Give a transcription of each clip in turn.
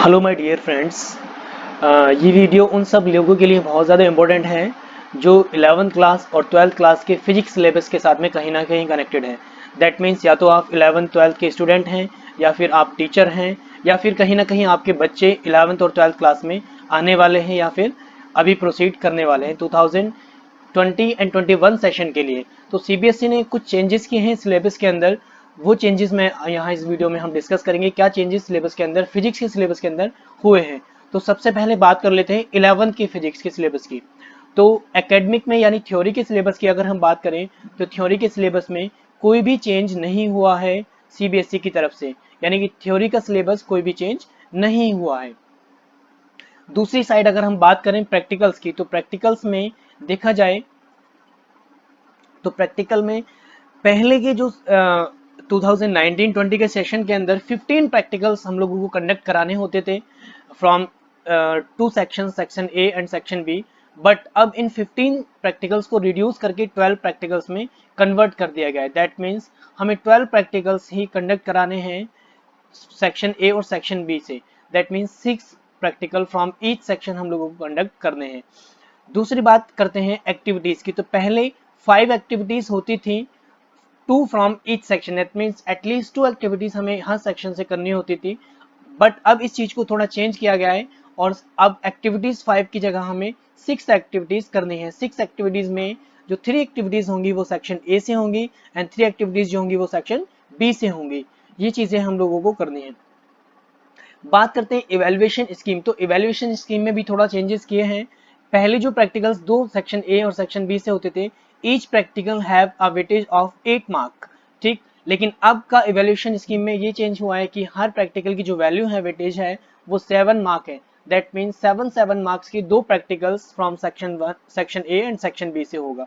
Hello my dear friends. ये video उन सब लोगों के लिए बहुत ज़्यादा इम्पोर्टेंट है जो 11th क्लास और 12th क्लास के फिजिक्स सिलेबस के साथ में कहीं ना कहीं कनेक्टेड है। दैट मीन्स या तो आप 11th 12th के स्टूडेंट हैं, या फिर आप टीचर हैं, या फिर कहीं ना कहीं आपके बच्चे 11th और 12th क्लास में आने वाले हैं, या फिर अभी प्रोसीड करने वाले हैं 2020 एंड 21 सेशन के लिए। तो सीबीएसई ने कुछ चेंजेस किए हैं सिलेबस के अंदर। वो चेंजेस में यहाँ इस वीडियो में हम डिस्कस करेंगे, क्या चेंजेस सिलेबस के अंदर, फिजिक्स के सिलेबस के अंदर हुए हैं। तो सबसे पहले बात कर लेते हैं 11th की फिजिक्स के सिलेबस की। तो एकेडमिक में यानी थ्योरी के सिलेबस की अगर हम बात करें तो थ्योरी के सिलेबस में कोई भी चेंज नहीं हुआ है सीबीएसई की तरफ से, यानी कि थ्योरी का सिलेबस कोई भी चेंज नहीं हुआ है। दूसरी साइड अगर हम बात करें प्रैक्टिकल्स की, तो प्रैक्टिकल्स में देखा जाए तो प्रैक्टिकल में पहले के जो 2019-20 के सेशन के अंदर 15 प्रैक्टिकल्स हम लोगों को कंडक्ट कराने होते थे from two section A and section B. But अब इन 15 प्रैक्टिकल्स को रिड्यूस करके 12 प्रैक्टिकल्स में कन्वर्ट कर दिया गया है। दैट मीन्स हमें 12 प्रैक्टिकल्स ही कंडक्ट कराने हैं सेक्शन ए और सेक्शन बी से। That means 6 practical from each section हम लोगों को कंडक्ट करने हैं। दूसरी बात करते हैं एक्टिविटीज की। तो पहले 5 एक्टिविटीज होती थी, 2 from each section. That means at least 2 activities हमें हर सेक्शन से करनी होती थी। बट अब इस चीज को थोड़ा चेंज किया गया है और अब एक्टिविटीज 5 की जगह हमें 6 एक्टिविटीज करनी है। 6 एक्टिविटीज में जो 3 एक्टिविटीज होंगी वो सेक्शन ए से होंगी एंड 3 एक्टिविटीज जो होंगी वो सेक्शन बी से होंगी। ये चीजें हम लोगों को करनी है। बात करते हैं इवैल्यूएशन स्कीम। तो इवैल्यूएशन स्कीम में भी थोड़ा चेंजेस किए हैं। पहले जो प्रैक्टिकल्स दो सेक्शन ए और सेक्शन बी से होते थे, each practical have a weightage of 8 mark, ठीक। लेकिन अब का इवैल्यूएशन स्कीम में ये चेंज हुआ है कि हर प्रैक्टिकल की जो वैल्यू है, वेटेज है, वो 7 मार्क है। दैट मीन्स 7 मार्क्स की 2 practicals from section A and section B से होगा।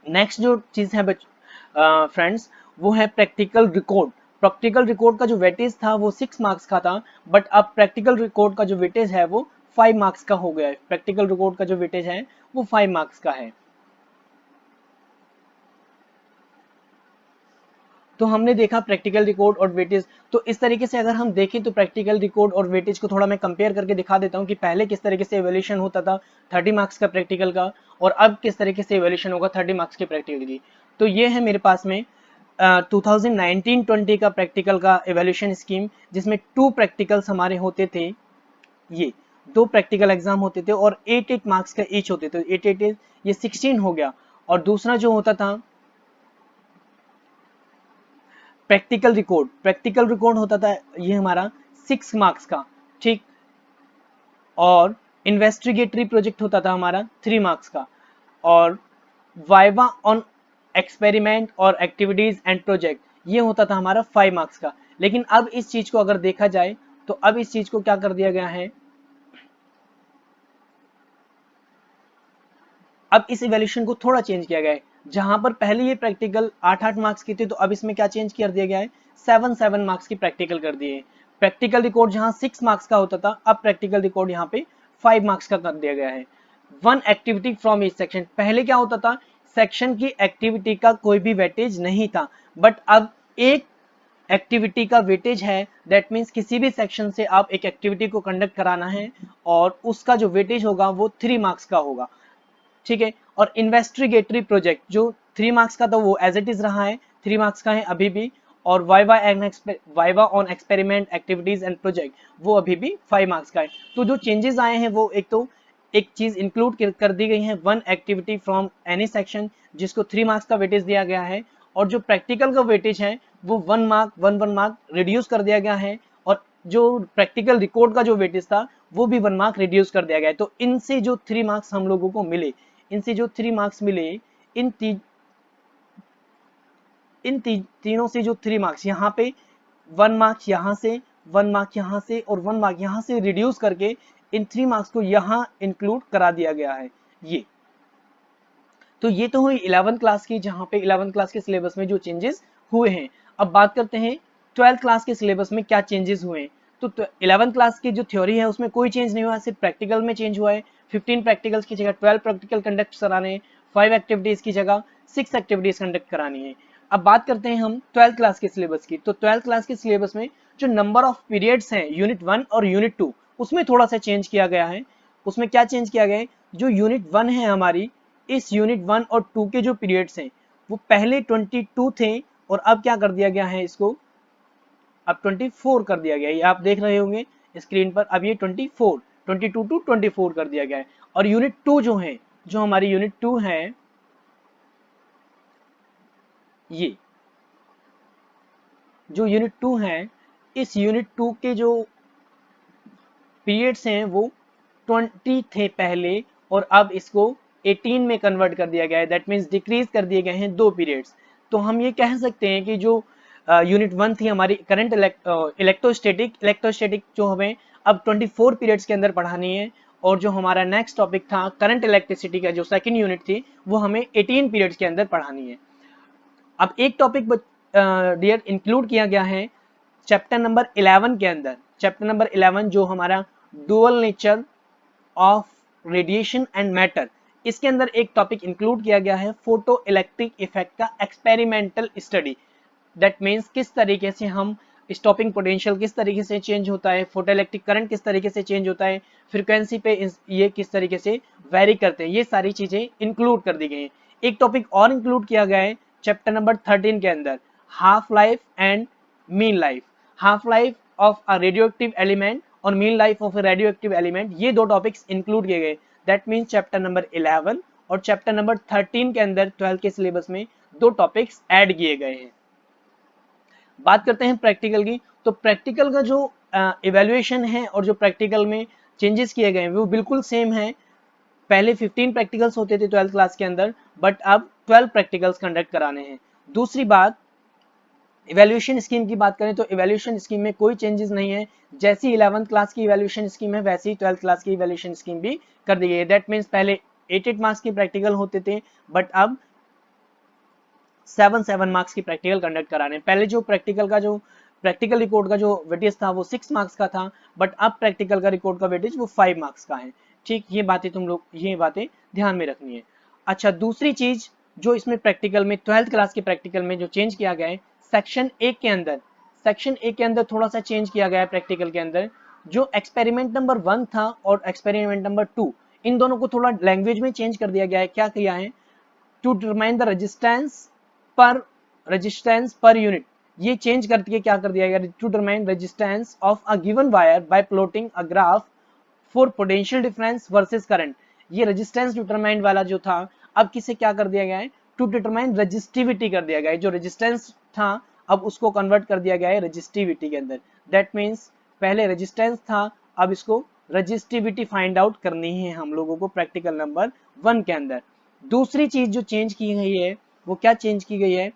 नेक्स्ट जो चीज है फ्रेंड्स, वो है प्रैक्टिकल रिकॉर्ड। प्रैक्टिकल रिकॉर्ड का जो वेटेज था वो 6 मार्क्स का था, बट अब प्रैक्टिकल रिकॉर्ड का जो वेटेज है वो 5 मार्क्स का हो गया है। प्रैक्टिकल रिकॉर्ड का जो वेटेज है वो 5 मार्क्स का है। तो हमने देखा प्रैक्टिकल रिकॉर्ड और वेटेज। तो इस तरीके से अगर हम देखें तो प्रैक्टिकल रिकॉर्ड और वेटेज को थोड़ा मैं कंपेयर करके दिखा देता हूं कि पहले किस तरीके से इवैल्यूएशन होता था 30 मार्क्स का प्रैक्टिकल का, और अब किस तरीके से इवैल्यूएशन होगा 30 मार्क्स के प्रैक्टिकल की। तो ये है मेरे पास में 2019-20 का प्रैक्टिकल का इवैल्यूएशन स्कीम, जिसमें 2 प्रैक्टिकल्स हमारे होते थे। ये 2 प्रैक्टिकल एग्जाम होते थे और 8 मार्क्स का ईच होते थे। 8 ये 16 हो गया। और दूसरा जो होता था प्रैक्टिकल रिकॉर्ड होता था ये हमारा 6 मार्क्स का, ठीक। और इन्वेस्टिगेटरी प्रोजेक्ट होता था हमारा 3 मार्क्स का। और वाइवा ऑन एक्सपेरिमेंट और एक्टिविटीज एंड प्रोजेक्ट ये होता था हमारा 5 मार्क्स का। लेकिन अब इस चीज को अगर देखा जाए तो अब इस चीज को क्या कर दिया गया है, अब इस इवैल्यूएशन को थोड़ा चेंज किया गया है। जहां पर पहले ये प्रैक्टिकल 8 मार्क्स की थी, तो अब इसमें क्या चेंज कर दिया गया है, 7 मार्क्स की प्रैक्टिकल कर दिए। प्रैक्टिकल रिकॉर्ड जहां 6 मार्क्स का होता था, अब प्रैक्टिकल रिकॉर्ड यहाँ पे 5 मार्क्स का कर दिया गया है। 1 एक्टिविटी फ्रॉम ईच सेक्शन। पहले क्या होता था, सेक्शन की एक्टिविटी का कोई भी वेटेज नहीं था, बट अब एक एक्टिविटी का वेटेज है। दैट मीन्स किसी भी सेक्शन से आप एक एक्टिविटी को कंडक्ट कराना है और उसका जो वेटेज होगा वो 3 मार्क्स का होगा, ठीक है। और इन्वेस्टिगेटरी प्रोजेक्ट जो 3 मार्क्स का था वो एज इट इज रहा है, 3 मार्क्स का है अभी भी। और viva on experiment activities and project वो अभी भी 5 मार्क्स का है। तो जो चेंजेस आए हैं वो एक चीज इंक्लूड कर दी गई है, 1 एक्टिविटी फ्रॉम एनी सेक्शन, जिसको 3 मार्क्स का वेटेज दिया गया है। और जो प्रैक्टिकल का वेटेज है वो 1 मार्क रिड्यूस कर दिया गया है। और जो प्रैक्टिकल रिकॉर्ड का जो वेटेज था वो भी 1 मार्क रिड्यूस कर दिया गया है। तो इनसे जो 3 मार्क्स हम लोगों को मिले, इनसे जो 3 मार्क्स मिले, तीनों से जो 3 मार्क्स यहाँ पे 1 मार्क्स यहाँ से, 1 मार्क यहाँ से और 1 मार्क यहाँ से रिड्यूस करके इन 3 मार्क्स को यहाँ इंक्लूड करा दिया गया है। ये तो ये तो हुई 11th क्लास की, जहां पे 11th क्लास के सिलेबस में जो चेंजेस हुए हैं। अब बात करते हैं 12th क्लास के सिलेबस में क्या चेंजेस हुए हैं। तो 11th क्लास की जो थ्योरी है उसमें कोई चेंज नहीं हुआ, सिर्फ प्रैक्टिकल में चेंज हुआ है। 15 प्रैक्टिकल्स की जगह 12 प्रैक्टिकल कंडक्ट कराने हैं, 5 एक्टिविटीज की जगह 6 एक्टिविटीज कंडक्ट करानी है। अब बात करते हैं हम 12th क्लास के सिलेबस की। तो 12th क्लास के सिलेबस में जो नंबर ऑफ पीरियड्स हैं यूनिट 1 और यूनिट 2 उसमें थोड़ा सा चेंज किया गया है। उसमें क्या चेंज किया गया है, जो यूनिट 1 है हमारी, इस यूनिट 1 और 2 के जो पीरियड्स हैं वो पहले 22 थे और अब क्या कर दिया गया है, इसको अब 24 कर दिया गया है। ये आप देख रहे होंगे स्क्रीन पर, अब ये 22 टू 24 कर दिया गया है। और यूनिट 2 जो है, जो हमारी यूनिट 2 है, ये जो यूनिट 2 है, इस यूनिट 2 के जो पीरियड्स हैं वो 20 थे पहले और अब इसको 18 में कन्वर्ट कर दिया गया है। दैट मीन्स डिक्रीज कर दिए गए हैं 2 पीरियड्स। तो हम ये कह सकते हैं कि जो यूनिट 1 थी हमारी करंट इलेक्ट्रोस्टैटिक जो हमें अब 24 पीरियड्स के अंदर पढ़ानी है, और जो हमारा नेक्स्ट टॉपिक था करंट इलेक्ट्रिसिटी का जो सेकंड यूनिट थी वो हमें 18 पीरियड्स के अंदर पढ़ानी है। अब एक टॉपिक डियर इंक्लूड किया गया है चैप्टर नंबर 11 के अंदर। चैप्टर नंबर 11 जो हमारा dual nature of radiation and matter, इसके अंदर एक टॉपिक इंक्लूड किया गया है फोटो इलेक्ट्रिक इफेक्ट का एक्सपेरिमेंटल स्टडी। दैट मीन्स किस तरीके से हम स्टॉपिंग पोटेंशियल किस तरीके से चेंज होता है, फोटो इलेक्ट्रिक करंट किस तरीके से चेंज होता है, फ्रीक्वेंसी पे ये किस तरीके से वेरी करते हैं, ये सारी चीजें इंक्लूड कर दी गई हैं। एक टॉपिक और इंक्लूड किया गया है चैप्टर नंबर 13 के अंदर, half life and mean life. Half life of a radioactive element और mean life of a radioactive element, ये दो टॉपिक्स इंक्लूड किए गए। दैट मीन्स चैप्टर नंबर 11 और चैप्टर नंबर 13 के अंदर 12 के सिलेबस में दो टॉपिक्स ऐड किए गए हैं। बात करते हैं प्रैक्टिकल की, तो प्रैक्टिकल का जो इवैल्यूएशन है और जो प्रैक्टिकल में चेंजेस किए गए हैं वो बिल्कुल सेम है। पहले 15 प्रैक्टिकल्स होते थे 12th क्लास के अंदर, बट अब 12 प्रैक्टिकल्स कंडक्ट कराने हैं। दूसरी बात, इवैल्यूएशन स्कीम की बात करें तो इवैल्यूएशन स्कीम में कोई चेंजेस नहीं है। जैसी 11th क्लास की इवैल्यूएशन स्कीम है वैसी 12th क्लास की इवैल्यूएशन स्कीम भी कर दी गई है। दैट मीन्स पहले 8 मार्क्स की प्रैक्टिकल होते थे, बट अब 7 मार्क्स की प्रैक्टिकल कंडक्ट कराने। पहले जो प्रैक्टिकल रिकॉर्ड का जो वेटेज था वो 6 मार्क्स का था, बट अब प्रैक्टिकल का रिकॉर्ड का वेटेज वो 5 मार्क्स का है। ठीक, ये बातें ध्यान में रखनी है। अच्छा, दूसरी चीज जो इसमें प्रैक्टिकल में 12th क्लास के प्रैक्टिकल में जो चेंज किया गया है, सेक्शन 1 के अंदर थोड़ा सा चेंज किया गया है प्रैक्टिकल के अंदर। जो एक्सपेरिमेंट नंबर 1 था और एक्सपेरिमेंट नंबर 2, इन दोनों को थोड़ा लैंग्वेज में चेंज कर दिया गया है। क्या किया है, to determine the resistance per unit, ये चेंज करके क्या कर दिया गया, to determine resistance of a given wire by plotting a graph for potential difference versus current. ये रेजिस्टेंस डिटरमाइन वाला जो था, अब किसे क्या कर दिया गया है, टू डिटरमाइन रेजिस्टिविटी कर दिया गया है। जो रेजिस्टेंस था अब उसको कन्वर्ट कर दिया गया है रेजिस्टिविटी के अंदर। दैट मीन्स पहले रेजिस्टेंस था, अब इसको रेजिस्टिविटी फाइंड आउट करनी है हम लोगों को प्रैक्टिकल नंबर 1 के अंदर। दूसरी चीज जो चेंज की गई है वो क्या चेंज की गई है,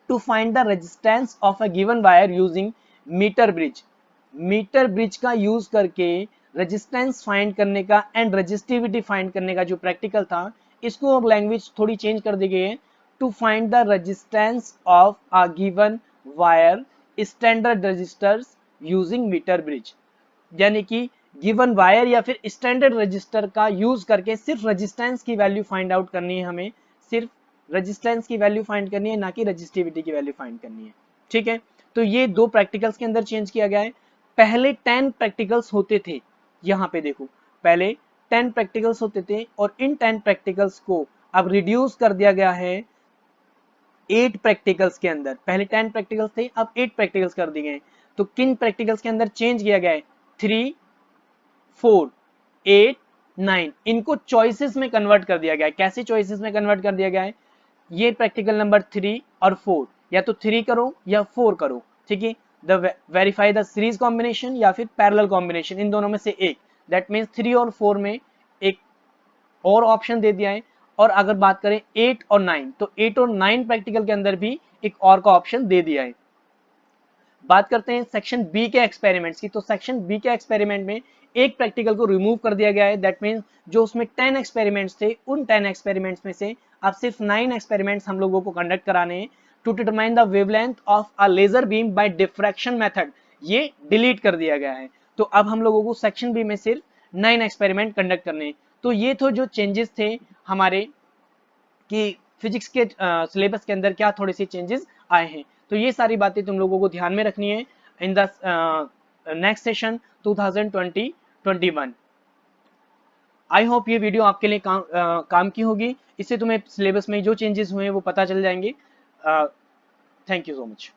to find the resistance of a given wire using meter bridge. Meter bridge का यूज करके रेजिस्टेंस फाइंड करने का एंड रेजिस्टिविटी फाइंड करने का जो प्रैक्टिकल था, इसको अब लैंग्वेज थोड़ी चेंज कर दी गई है, to find the resistance of a given wire standard resistors using meter bridge. यानी कि गिवन वायर या फिर स्टैंडर्ड रजिस्टर का यूज करके सिर्फ रेजिस्टेंस की वैल्यू फाइंड आउट करनी है, हमें सिर्फ रेजिस्टेंस की वैल्यू फाइंड करनी है, ना कि रेजिस्टिविटी की वैल्यू फाइंड करनी है। ठीक है, तो ये दो प्रैक्टिकल्स के अंदर चेंज किया गया है। पहले 10 प्रैक्टिकल्स होते थे, यहाँ पे देखो पहले 10 प्रैक्टिकल्स होते थे और इन 10 प्रैक्टिकल्स को अब रिड्यूस कर दिया गया है 8 प्रैक्टिकल्स के अंदर। पहले 10 प्रैक्टिकल्स थे, अब 8 प्रैक्टिकल्स कर दिए गए। तो किन प्रैक्टिकल्स के अंदर चेंज किया गया है, 3, 4, 8, 9, इनको चॉइसेस में कन्वर्ट कर दिया गया है। कैसे चॉइसेस में कन्वर्ट कर दिया गया है, ये प्रैक्टिकल नंबर 3 और 4, या तो 3 करो या 4 करो। ठीक है, वेरीफाई द सीरीज कॉम्बिनेशन या फिर पैरेलल कॉम्बिनेशन, इन दोनों में से एक। दैट मीन्स 3 और 4 में एक और ऑप्शन दे दिया है। और अगर बात करें 8 और 9, तो 8 और 9 प्रैक्टिकल के अंदर भी एक और का ऑप्शन दे दिया है। बात करते हैं सेक्शन बी के एक्सपेरिमेंट्स की, तो सेक्शन बी के एक्सपेरिमेंट में एक प्रैक्टिकल को रिमूव कर दिया गया है। दैट मीन्स जो उसमें 10 एक्सपेरिमेंट्स थे, उन 10 एक्सपेरिमेंट्स में से अब सिर्फ 9 एक्सपेरिमेंट्स हम लोगों को कंडक्ट कराने हैं। To determine the wavelength of a laser beam by diffraction method, ये डिलीट कर दिया गया है। तो अब हम लोगों को सेक्शन बी में सिर्फ 9 एक्सपेरिमेंट कंडक्ट करने हैं। तो ये तो जो चेंजेस थे हमारे कि फिजिक्स के सिलेबस के अंदर क्या थोड़े से चेंजेस आए हैं। तो ये सारी बातें तुम लोगों को ध्यान में रखनी है। in the next session 2020-21. I hope ये वीडियो आपके लिए काम की होगी, इससे तुम्हें सिलेबस में जो चेंजेस हुए हैं वो पता चल जाएंगे। Thank you so much.